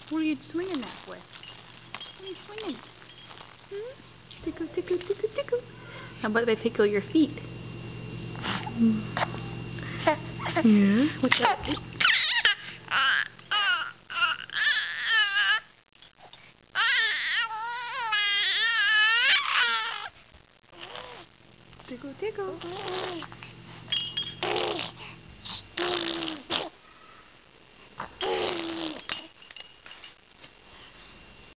What are you swinging that for? What are you swinging? Hmm? Tickle, tickle, tickle, tickle. How about if I tickle your feet? Yeah? What's that? Tickle, tickle.